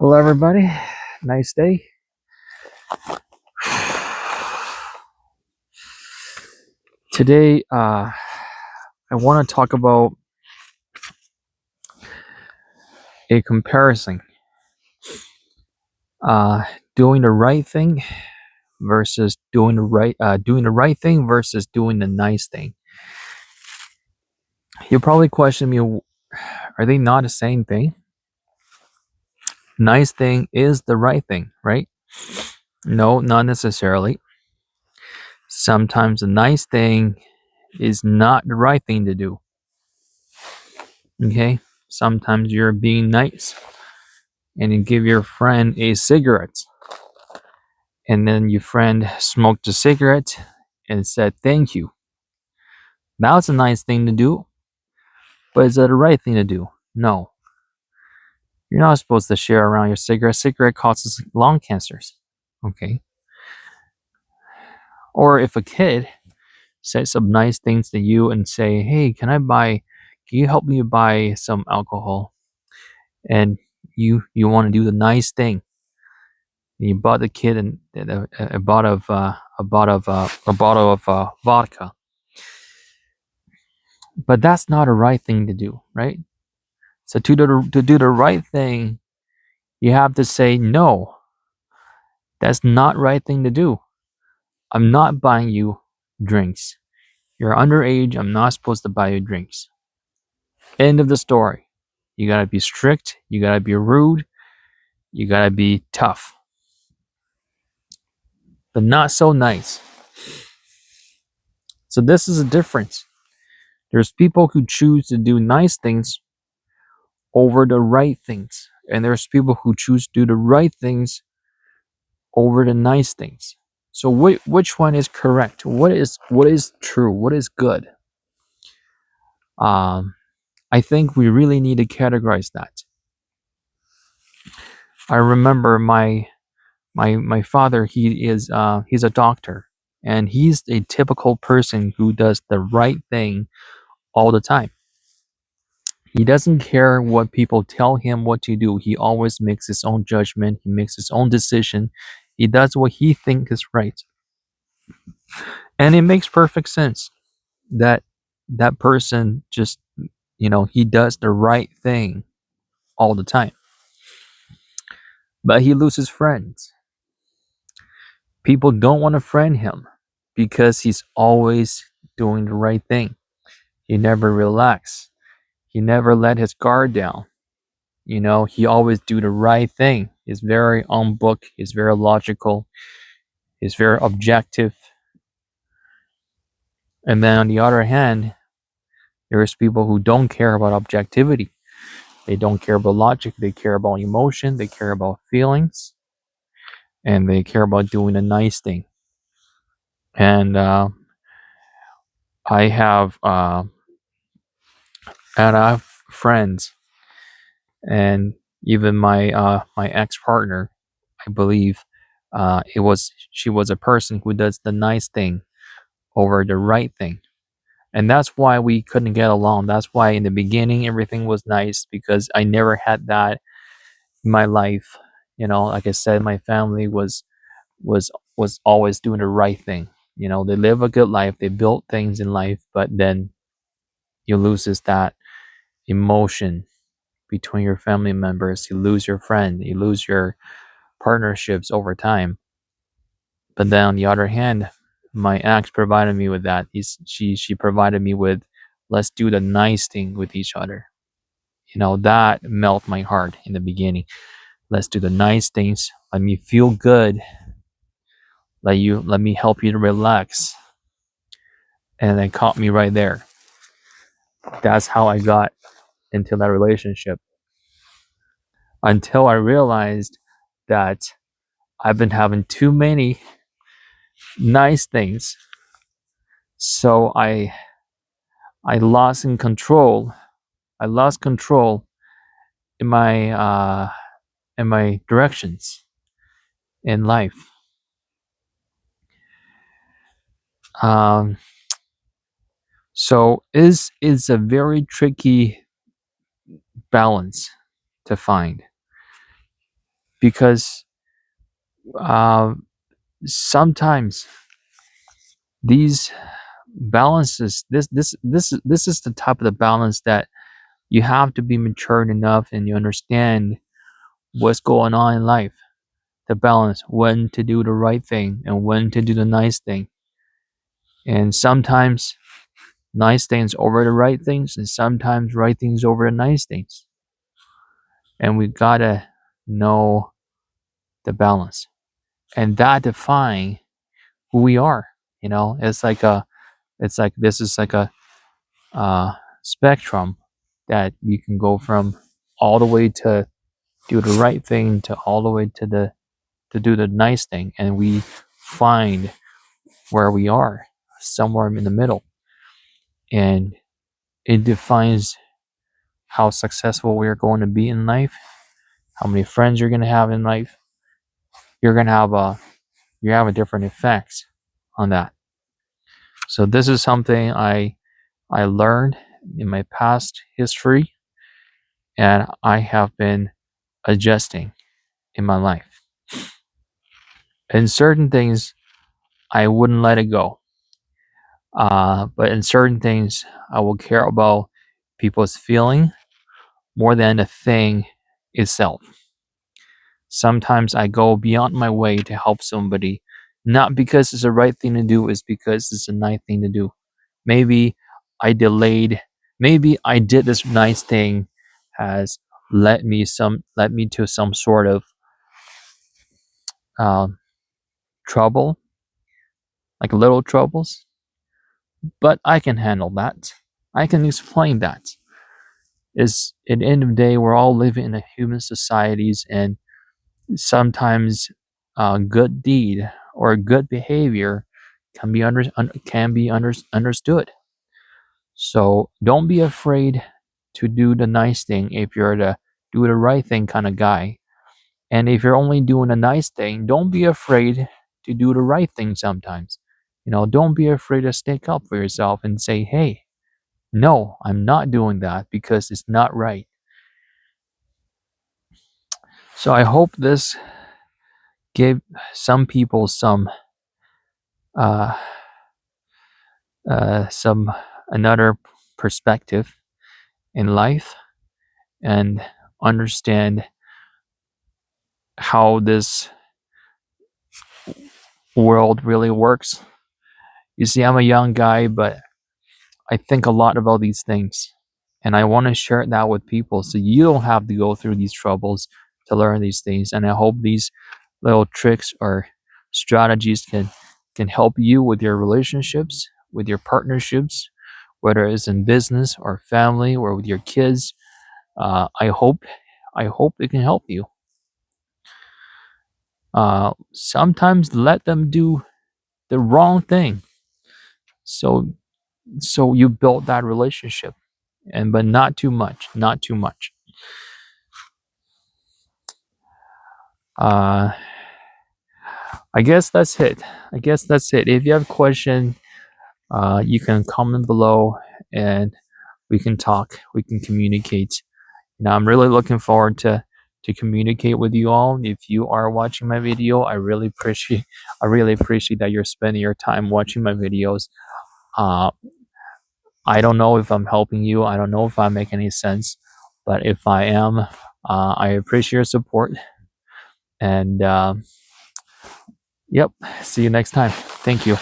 Hello, everybody. Nice day. Today, I want to talk about a comparison. Doing the right thing versus doing the right thing versus doing the nice thing. You'll probably question me, are they not the same thing? Nice thing is the right thing, right? No, not necessarily. Sometimes the nice thing is not the right thing to do. Okay? Sometimes you're being nice and you give your friend a cigarette, and then your friend smoked a cigarette and said thank you. That's a nice thing to do, but is that the right thing to do? No. You're not supposed to share around your cigarette. Cigarette causes lung cancers. Okay. Or if a kid says some nice things to you and say, hey, can you help me buy some alcohol? And you want to do the nice thing. You bought the kid a bottle of vodka. But that's not a right thing to do, right? So to do the right thing, you have to say no. That's not right thing to do. I'm not buying you drinks. You're underage. I'm not supposed to buy you drinks. End of the story. You gotta be strict. You gotta be rude. You gotta be tough. But not so nice. So this is a difference. There's people who choose to do nice things over the right things. And there's people who choose to do the right things over the nice things. So which one is correct? What is true? What is good? I think we really need to categorize that. I remember my father. He's a doctor, and he's a typical person who does the right thing all the time. He doesn't care what people tell him what to do. He always makes his own judgment. He makes his own decision. He does what he thinks is right. And it makes perfect sense that that person just, he does the right thing all the time. But he loses friends. People don't want to friend him because he's always doing the right thing. He never relaxes. He never let his guard down. He always do the right thing. He's very on book. He's very logical. He's very objective. And then on the other hand, there's people who don't care about objectivity. They don't care about logic. They care about emotion. They care about feelings. And they care about doing a nice thing. And I have friends, and even my ex partner. I believe she was a person who does the nice thing over the right thing. And that's why we couldn't get along. That's why in the beginning everything was nice, because I never had that in my life. Like I said, my family was always doing the right thing. They live a good life, they built things in life, but then you lose that emotion between your family members. You lose your friend, you lose your partnerships over time. But then on the other hand, my ex provided me with that. She provided me with, let's do the nice thing with each other. That melt my heart in the beginning. Let's do the nice things. Let me feel good. Let me help you to relax. And then caught me right there. That's how I got into that relationship. Until I realized that I've been having too many nice things. So I lost control. I lost control in my directions in life. So it's a very tricky balance to find. because uh, sometimes these balances, this is the type of the balance that you have to be matured enough and you understand what's going on in life, the balance, when to do the right thing and when to do the nice thing. And sometimes nice things over the right things, and sometimes right things over the nice things. And we gotta know the balance, and that define who we are. It's like this is like a spectrum that you can go from all the way to do the right thing to all the way to do the nice thing, and we find where we are somewhere in the middle, and it defines how successful we are going to be in life, how many friends you're going to have in life. You're going to have a different effects on that. So this is something I learned in my past history, and I have been adjusting in my life. In certain things, I wouldn't let it go. But in certain things, I will care about people's feeling more than the thing itself. Sometimes I go beyond my way to help somebody, not because it's the right thing to do, it's because it's a nice thing to do. Maybe I delayed, maybe I did this nice thing has led me to some sort of um, trouble, like little troubles, but I can handle that. I can explain that. Is at the end of the day, we're all living in a human societies, and sometimes good deed or good behavior can be understood. So don't be afraid to do the nice thing if you're the do the right thing kind of guy. And if you're only doing a nice thing, don't be afraid to do the right thing sometimes. Don't be afraid to stick up for yourself and say, hey, no, I'm not doing that because it's not right. So I hope this gave some people uh, some another perspective in life and understand how this world really works. You see, I'm a young guy, but I think a lot about these things. And I want to share that with people so you don't have to go through these troubles to learn these things. And I hope these little tricks or strategies can help you with your relationships, with your partnerships, whether it's in business or family or with your kids. I hope it can help you. Sometimes let them do the wrong thing, so you build that relationship, but not too much, not too much. Uh, I guess that's it. If you have a question, you can comment below, and we can talk. We can communicate. I'm really looking forward to communicate with you all. If you are watching my video, I really appreciate that you're spending your time watching my videos. Uh, I don't know if I'm helping you. I don't know if I make any sense, but if I am, I appreciate your support. And yep, see you next time. Thank you.